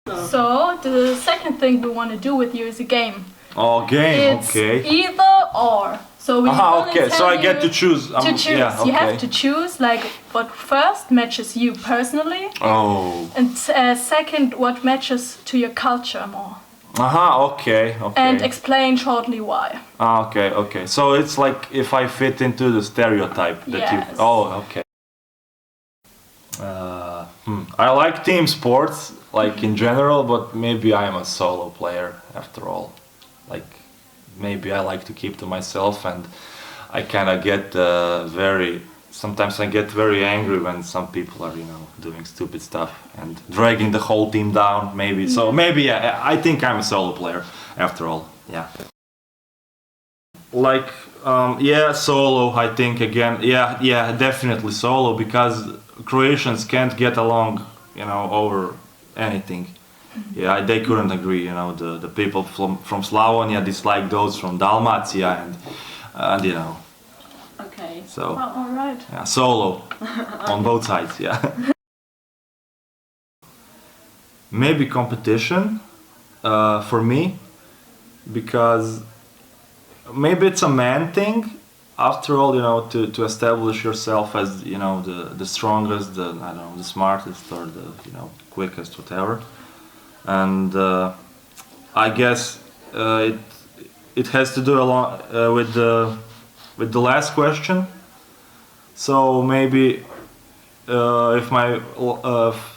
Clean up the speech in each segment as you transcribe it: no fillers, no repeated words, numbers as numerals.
So the second thing we want to do with you is a game. Oh, game, It's okay. either or. So we only Okay, tell so I you get to choose. to choose. Yeah, okay. You have to choose like what first matches you personally, Oh. and second what matches to your culture more. Okay. And explain shortly why. Okay. So it's like if I fit into the stereotype that you. Yes. Oh, okay. I like team sports, like in general, but maybe I'm a solo player after all. Like, maybe I like to keep to myself, and I kind of get sometimes I get very angry when some people are, doing stupid stuff and dragging the whole team down, maybe. So maybe, yeah, I think I'm a solo player after all, yeah. Like, solo, I think again, yeah, definitely solo, because Croatians can't get along, over anything. Yeah, they couldn't agree, the people from Slavonia dislike those from Dalmatia, and Okay. so, all right. yeah, solo, on both sides, yeah. Maybe competition, for me, because maybe it's a man thing, after all, to establish yourself as, the strongest, the smartest, or the, quickest, whatever. And I guess it has to do a lot with the last question. So maybe if my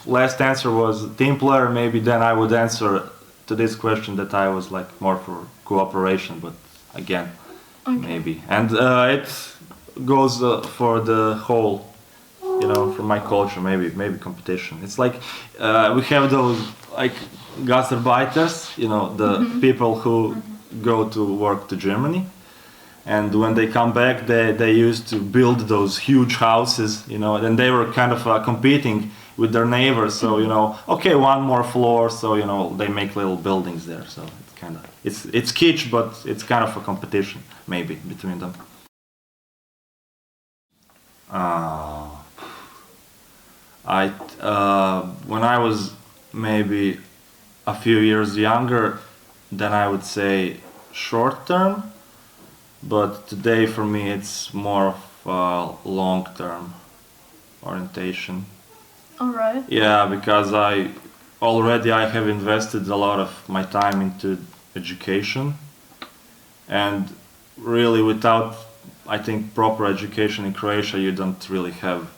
last answer was team player, maybe then I would answer to this question that I was like more for cooperation. But again, maybe, and it goes for the whole, for my culture. Maybe competition. It's like we have those like Gastarbeiters, the people who go to work to Germany, and when they come back, they used to build those huge houses, and they were kind of competing with their neighbors. So okay, one more floor, so they make little buildings there. So it's kind of it's kitsch, but it's kind of a competition maybe between them. When I was maybe a few years younger, then I would say short term, but today for me it's more of a long term orientation. All right. Yeah, because I have invested a lot of my time into education, and really without, I think, proper education in Croatia, you don't really have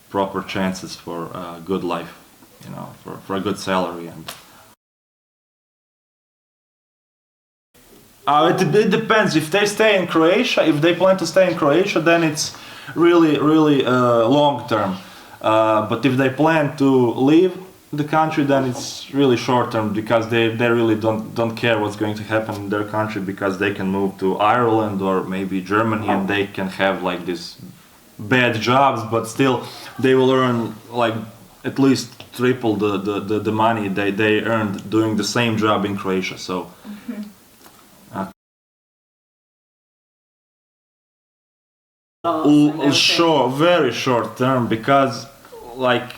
proper chances for a good life, for a good salary. And it depends. If they stay in Croatia, if they plan to stay in Croatia, then it's really long term. But if they plan to leave the country, then it's really short term, because they really don't care what's going to happen in their country, because they can move to Ireland or maybe Germany, and they can have like this bad jobs, but still they will earn like at least triple the money they earned doing the same job in Croatia. So very short term, because like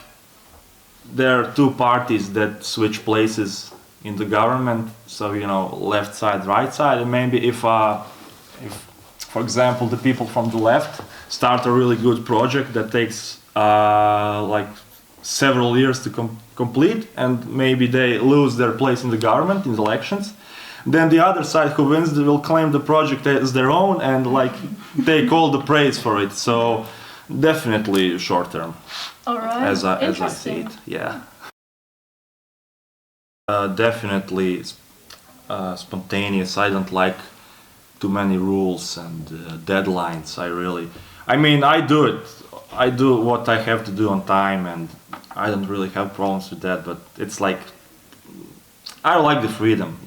there are two parties that switch places in the government, so left side, right side, and maybe if for example the people from the left start a really good project that takes like several years to complete, and maybe they lose their place in the government in the elections, then the other side who wins will claim the project as their own and like take all the praise for it. So definitely short term. All right. As I see it, yeah. Definitely spontaneous. I don't like too many rules and deadlines. I do it. I do what I have to do on time, and I don't really have problems with that. But it's like I like the freedom,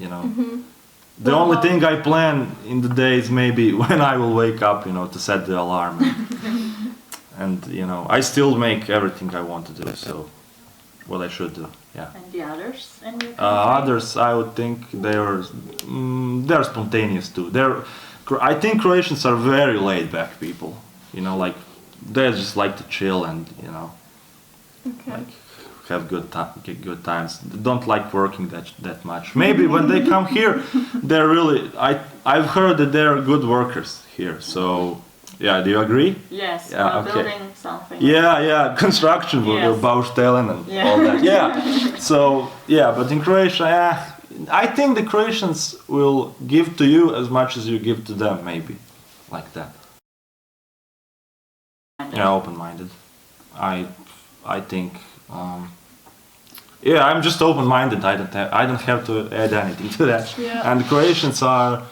The only thing I plan in the day is maybe when I will wake up, to set the alarm. And I still make everything I want to do, so what I should do, yeah. And the others? Others, I would think they're spontaneous too. I think Croatians are very laid back people, like they just like to chill and Okay. like have good times. Don't like working that much. Maybe when they come here, they're really. I've heard that they're good workers here. So yeah, do you agree? Yes. Yeah, okay. Building something. Yeah, construction, Yes. Baustellen and all that. Yeah. So yeah, but in Croatia, yeah, I think the Croatians will give to you as much as you give to them, maybe, like that. Yeah, open-minded. I think. Yeah, I'm just open-minded. I don't have to add anything to that. Yeah. And the Croatians are,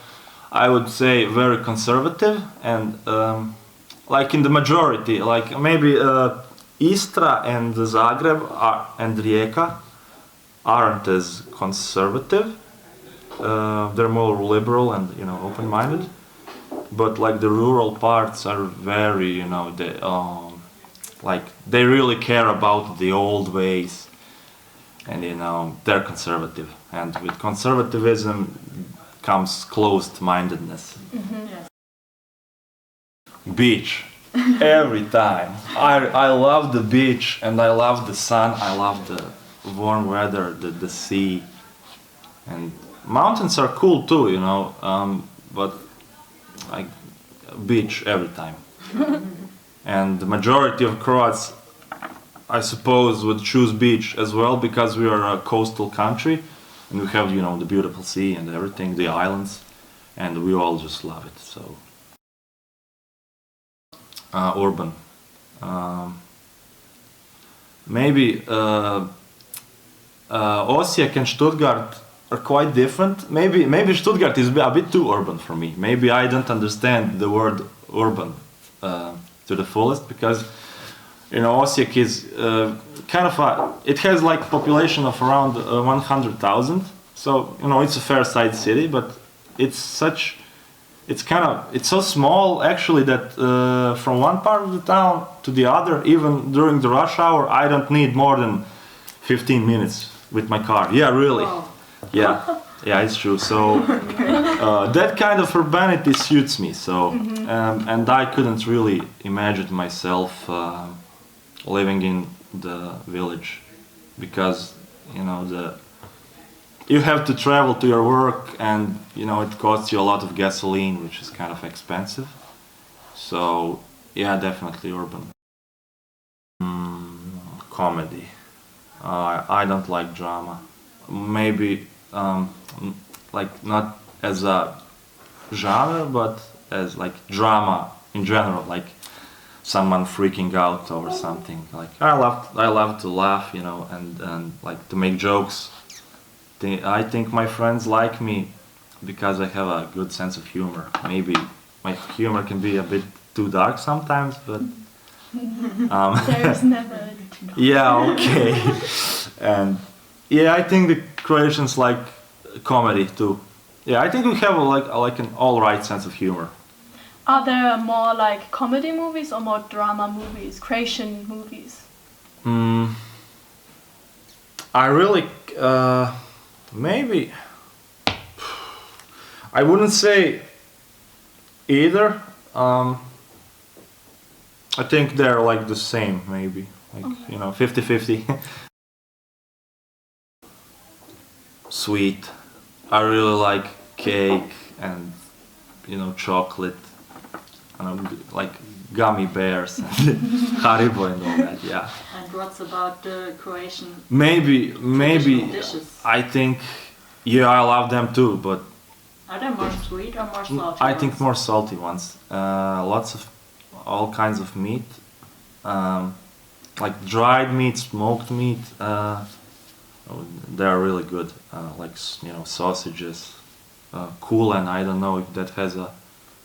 I would say, very conservative and like in the majority, like maybe Istra and Zagreb and Rijeka aren't as conservative. They're more liberal and open-minded. But like the rural parts are very, like they really care about the old ways, and they're conservative. And with conservatism comes closed-mindedness. Yes. Beach, every time. I love the beach and I love the sun. I love the warm weather, the sea, and mountains are cool too, but like beach every time. And the majority of Croats, I suppose, would choose beach as well because we are a coastal country and we have the beautiful sea and everything, the islands, and we all just love it. So urban, maybe Osijek and Stuttgart are quite different. Maybe Stuttgart is a bit too urban for me. Maybe I don't understand the word urban to the fullest because Osijek is kind of it has like population of around 100,000. So it's a fair-sized city, but it's so small actually that from one part of the town to the other, even during the rush hour, I don't need more than 15 minutes with my car. Yeah, really. Wow. Yeah, it's true. So that kind of urbanity suits me. So and I couldn't really imagine myself living in the village because you have to travel to your work and it costs you a lot of gasoline, which is kind of expensive. So yeah, definitely urban. Comedy. I don't like drama. Maybe like not as a genre, but as like drama in general, like someone freaking out over something. Like I love to laugh, and like to make jokes. I think my friends like me because I have a good sense of humor. Maybe my humor can be a bit too dark sometimes, but There is never a too dark. yeah, okay. And yeah, I think the Croatians like comedy too. Yeah, I think we have like an all right sense of humor. Are there more like comedy movies or more drama movies, Croatian movies? I really maybe I wouldn't say either. I think they're like the same, maybe like 50-50. Sweet. I really like cake and chocolate. Like gummy bears and Haribo and all that. Yeah. And what's about the Croatian Maybe traditional dishes? I think I love them too, but Are they more sweet or more salty? I think more salty ones. Lots of all kinds of meat, like dried meat, smoked meat. They are really good. Like sausages, kulen. I don't know if that has a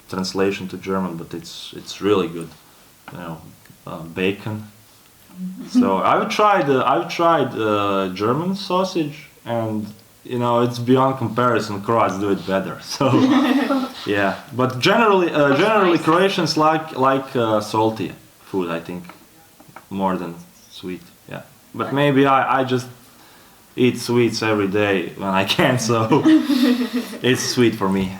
translation to German, but it's really good. Bacon. So I've tried German sausage, and it's beyond comparison. Croats do it better. So yeah, but generally Croatians like salty food. I think more than sweet. Yeah, but maybe I just eat sweets every day when I can. So it's sweet for me.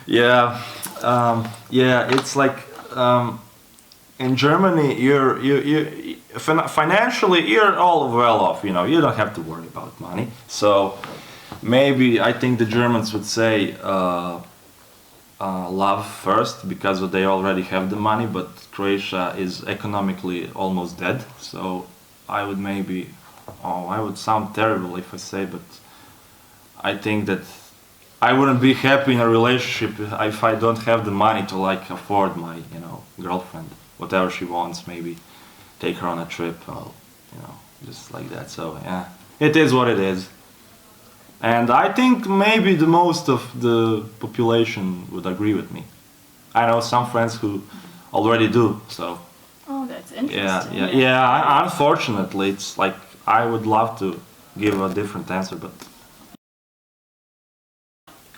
Yeah, it's like in Germany, financially you're all well off. You know, you don't have to worry about money. So maybe I think the Germans would say love first because they already have the money. But Croatia is economically almost dead. So I would maybe, I would sound terrible if I say, but I think that I wouldn't be happy in a relationship if I don't have the money to like afford my, girlfriend, whatever she wants, maybe take her on a trip, or, just like that. So yeah, it is what it is. And I think maybe the most of the population would agree with me. I know some friends who already do, so. Oh, that's interesting. Yeah. Unfortunately, it's like I would love to give a different answer, but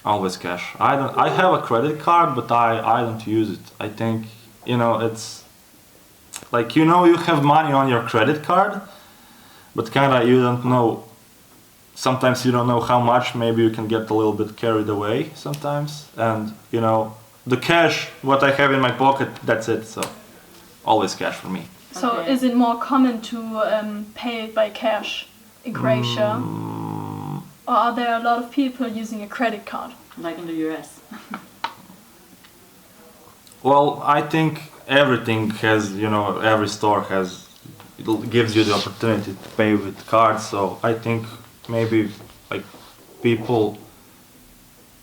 always cash. I have a credit card, but I don't use it. I think, it's like, you have money on your credit card, but kinda you don't know, sometimes you don't know how much, maybe you can get a little bit carried away sometimes. And, the cash, what I have in my pocket, that's it, so always cash for me. So Okay. is it more common to pay it by cash in Croatia? Or are there a lot of people using a credit card? Like in the US. Well, I think everything has, every store gives you the opportunity to pay with cards. So I think maybe like people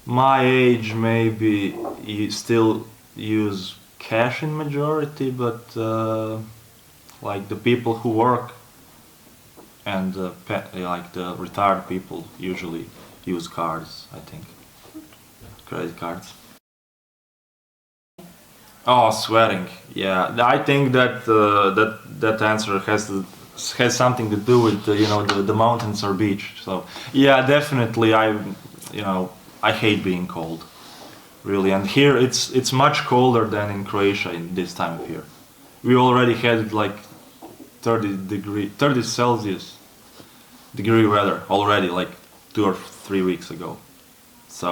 my age maybe you still use cash in majority, but like the people who work and like the retired people usually use cards, I think. Credit cards. Oh, swearing. Yeah, I think that that answer has something to do with the mountains or beach. So yeah, definitely I hate being cold, really. And here it's much colder than in Croatia in this time of year. We already had like 30 Celsius degree weather already like 2 or 3 weeks ago. So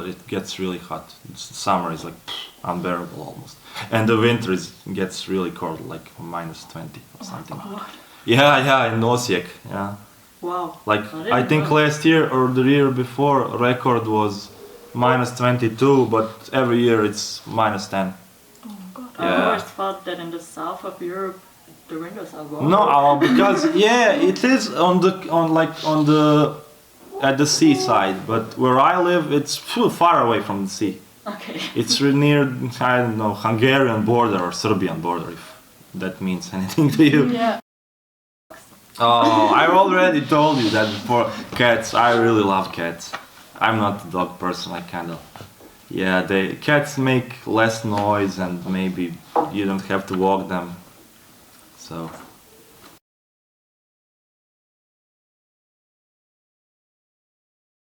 it gets really hot. Summer is like unbearable almost, and the winter gets really cold, like -20 or something. Oh, God. Yeah, in Osijek. Yeah, Wow. like I I didn't think know. last year or the year before record was -22, but every year it's -10. Oh God. I Yeah. always thought that in the south of Europe the winters are warmer. No, because it is at the seaside, but where I live, it's far away from the sea. Okay. It's near, I don't know, Hungarian border or Serbian border, if that means anything to you. Yeah. Oh, I already told you that before. Cats, I really love cats. I'm not a dog person, I kind of. Yeah, cats make less noise and maybe you don't have to walk them. So.